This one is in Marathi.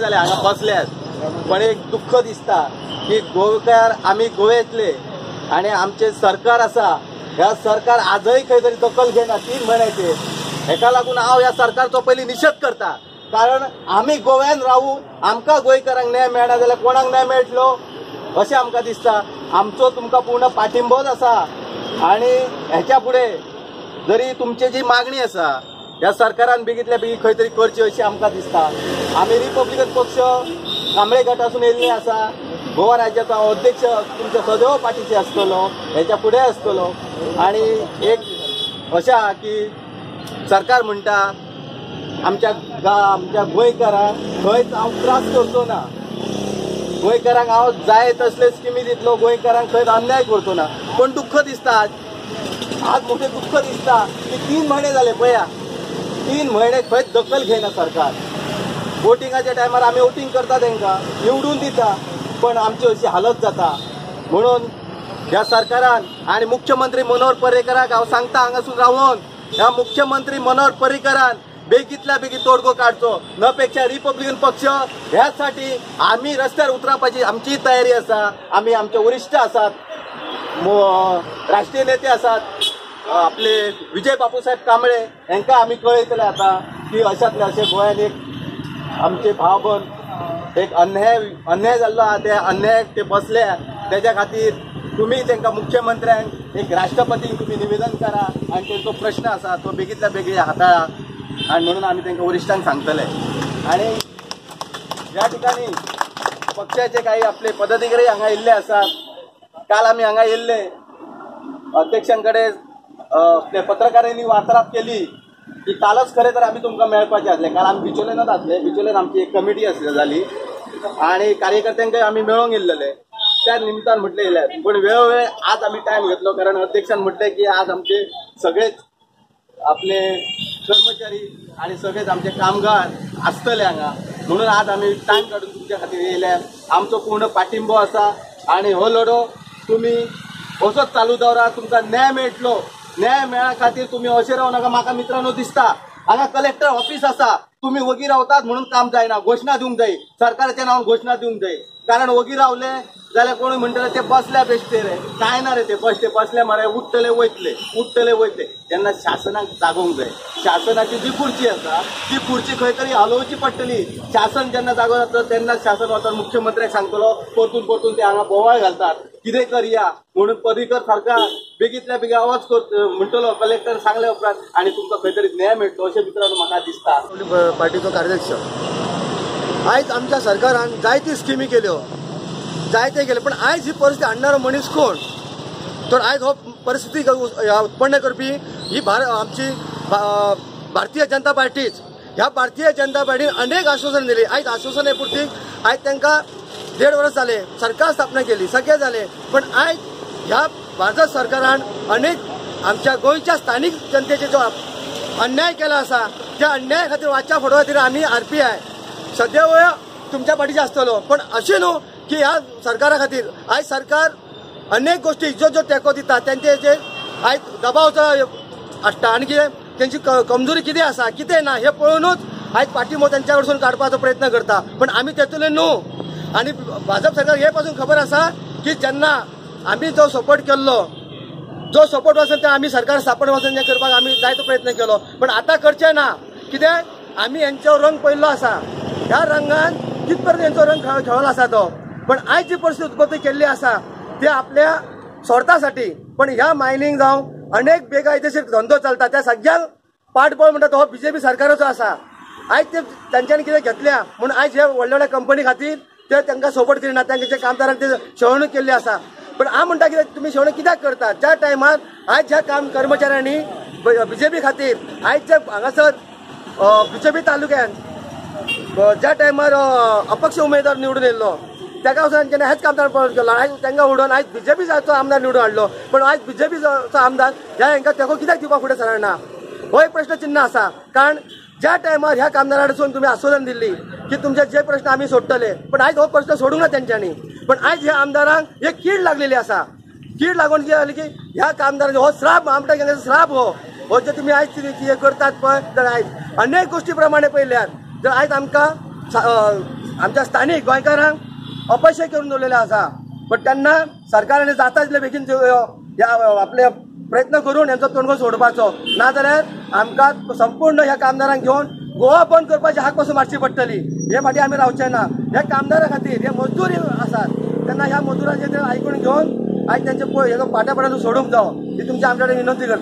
जाले हांगा बसल्यात पण एक दुःख दिसता की गोंयकार आमी गोव्यातले आणि आमचे सरकार आसा ह्या सरकार आजही खंय तरी दखल घेना 3 महिन्याचे हेका लागून हांव ह्या सरकारचो पयलीं निशेध करता कारण आमी गोव्यान रावून आमकां गोंयकारांक न्याय मेळना जाल्यार कोणाक न्याय मेळटलो अशें आमकां दिसता आमचो तुमकां पूर्ण पाठिंबोच आसा आणि हेच्या फुडें जरी तुमची जी मागणी आसा ह्या सरकारान बेगीतल्या बेगीन खंय तरी करची अशी आमकां दिसता आमी रिपब्लिकन पक्ष कांबळे गटासून येयल्ले आसा गोवा राज्याचो अध्यक्ष तुमच्या सदैव पाठीशी आसतलो हेच्या फुडें आसतलो आणि एक अशें आहा की सरकार म्हणटा आमच्या गोंयकारांक खंयच हांव त्रास करचो ना गोंयकारांक हांव जाय तसले स्किमी दितलो गोंयकारांक खंयच अन्याय करचो ना पण दुःख दिसता आज मोठे दुःख दिसता की 3 महिने जाले पळया 3 महिने खंयच दखल घेयना सरकार वोटिंगाच्या टायमार आमी वोटिंग करता तांकां निवडून दिता पण आमची अशी हालत जाता म्हणून ह्या सरकारान आणि मुख्यमंत्री मनोहर पर्रीकराक हांव सांगता हांगासून रावून ह्या मुख्यमंत्री मनोहर पर्रीकरान बेगीतल्या बेगीन तोडगो काडचो नपेक्षा रिपब्लिकन पक्ष ह्यासाठी आम्ही रस्त्यार उतरपाची आमची तयारी आसा आम्ही आमचे वरिष्ठ आसात राष्ट्रीय नेते आसात आपले विजय बापूसाहेब कांबळे हांकां आमी कळयतले आता की अशातले अशे गोंयान एक आमचे भाव भयण एक अन्याय जाल्लो आहा त्या अन्यायाक ते बसले त्याच्या खातीर तुम्ही तांकां मुख्यमंत्र्यांक एक राष्ट्रपतींक तुम्ही निवेदन करा आणि त्यांचो प्रश्न आसा तो बेगीतल्या बेगीन हाताळा आणि म्हणून आम्ही तांकां वरिष्ठांक सांगतले आणि ह्या ठिकाणी पक्षाचे काही आपले पदाधिकारी हांगा येयल्ले आसात काल आमी हांगा येयल्ले अध्यक्षांकडे पत्रकारांनी वार्तालाप केली की कालच खरे तर आम्ही तुमकां मेळपाचे आसले काल आमी बिचोलेनच आसले बिचोलेन आमची एक कमिटी जाली आणि कार्यकर्त्यांकय आमी मेळोंक येयल्ले त्या निमित्तान म्हटले येयल्यात पण वेळोवेळ आज आमी टायम घेतलो कारण अध्यक्षान म्हटले की आज आमचे सगळेच आपले कर्मचारी आणि सगळेच आमचे कामगार आसतले हांगा म्हणून आज आमी टायम काडून तुमच्या खातीर येयल्या आमचो पूर्ण पाठिंबो आसा आणि हो लढो तुम्ही असोच चालू दवरा तुमकां न्याय मेळटलो न्याय मेळा खातीर तुम्ही अशें रावं नाका म्हाका मित्रांनो दिसता हांगा कलेक्टर ऑफिस आसा तुम्ही वगी रावतात म्हणून काम जायना घोषणा दिवंक जाय सरकाराच्या नांवान घोषणा दिवंक जाय कारण वगी रावले जाल्यार कोणी म्हणटले ते बसल्या बेश्टे रे काय ना रे ते बसले मरे उठतले वयतले तेन्ना शासनाक जागोवंक जाय शासनाची जी खुर्ची आसा ती खुर्ची खंय तरी हलोवची पडटली शासन जेन्ना जागो जाता तेन्ना शासन वता मुख्यमंत्र्याक सांगतलो परतून ते हांगा बोवाळ घालतात कितें करया म्हणून पर्रीकर सरकार बेगीतल्या बेगीन आवाज म्हणटलो कलेक्टर सांगले उपरांत आणि तुमकां खंय तरी न्याय मेळटलो अशें मित्रांनो म्हाका दिसता पार्टीचो कार्याध्यक्ष आयज आमच्या सरकारान जायती स्किमी केल्यो जायते केले पण आयज ही परिस्थिती हाडणारो मनीस कोण तर आयज हो परिस्थिती उत्पन्न करपी ही आमची भारतीय जनता पार्टीच ह्या भारतीय जनता पार्टीन अनेक आश्वासन दिली आयज आश्वासने पुरती आयज तांकां 1.5 वर्स जाले सरकार स्थापना केली सगळे जाले पण आयज ह्या भाजप सरकारान अनेक आमच्या गोंयच्या स्थानिक जनतेचे जो अन्याय केला आसा त्या अन्याया खातीर वाच्या फोडोवपा खातीर आमी RPI सदैव तुमच्या पाठीचे आसतलो पण अशें न्हू की ह्या सरकारा खातीर आयज सरकार अनेक गोष्टी ज्यो तेंको दिता त्यांचे जे आयज दबावचो आसता आनी कितें त्यांची कमजोरी कितें आसा कितें ना हे पळोवनूच आयज पाठिंबो त्यांच्या कडसून काडपाचो प्रयत्न करता पण आमी तेतूंतले न्हू आनी भाजप सरकार हे पासून खबर आसा की जेन्ना आमी जो सपोर्ट केल्लो जो सपोर्ट वचून ते आमी सरकार स्थापना वचून करपाक आमी जायतो प्रयत्न केलो पण आतां करचें ना कितें आमी हेंचो रंग पळयल्लो आसा ह्या रंगान कितपर्यंत हेंचो रंग खेळलो आसा तो पण आयज जी परिस्थिती उत्पत्ती केल्ली आसा ते आपल्या स्वार्थासाठी पण ह्या मायनिंग जावं अनेक बेकायदेशीर धंदो चलता त्या सगळ्यांक पाठबळ म्हणटा तो BJP सरकाराचो आसा आयज ते तांच्यांनी कितें घेतल्या म्हणून आयज हे व्हडल्या व्हडल्या कंपनी खातीर ते तांकां सपोर्ट करिना तांचे कामदारांक ते शेवणूक केल्ली आसा पण हांव म्हणटा की तुमी शेवणूक कित्याक करतात ज्या टायमार आयज ह्या कर्मचाऱ्यांनी BJP खातीर आयज जे हांगासर BJP तालुक्यात ज्या टायमार अपक्ष उमेदवार निवडून येयल्लो त्या वचून हेच कामदार केलो आयज तांकां उडोवन आयज BJPचो आमदार निवडून हाडलो पण आयज BJPचो आमदार ह्या हांकां तेको कित्याक दिवपाक फुडें सरना हो एक प्रश्न चिन्ह आसा कारण ज्या टायमार ह्या कामदारांसून तुमी आश्वासन दिल्ली की तुमचे जे प्रश्न आमी सोडटले पण आयज हो प्रश्न सोडूंक ना तेंच्यांनी पण आयज ह्या आमदारांक एक कीड लागलेली आसा कीड लागून कितें जाली की ह्या कामदारांचो हो श्राप आमच्या श्राप हो जे तुमी आयज कितें करतात पळय तर आयज अनेक गोष्टी प्रमाणे पळयल्यात जर आयज आमकां आमच्या स्थानिक गोंयकारांक अपयश करून दवरलेले आसा. पण त्यांना सरकारान जाता तितले बेगीन आपले प्रयत्न करून यांचो तोडगो सोडपाचो, नाजाल्यार आमकां संपूर्ण ह्या कामदारांक घेवन गोवा बंद करपाची हाक पासून मारची पडटली. हे फाटी आमी रावचे ना. ह्या कामदारां खातीर हे मजदूर आसात तेन्ना ह्या मजुरांचे आयकून घेवन आयज त्यांचे हेजो फाट्या सोडूंक जावो ही तुमच्या आमच्या कडेन विनंती करता.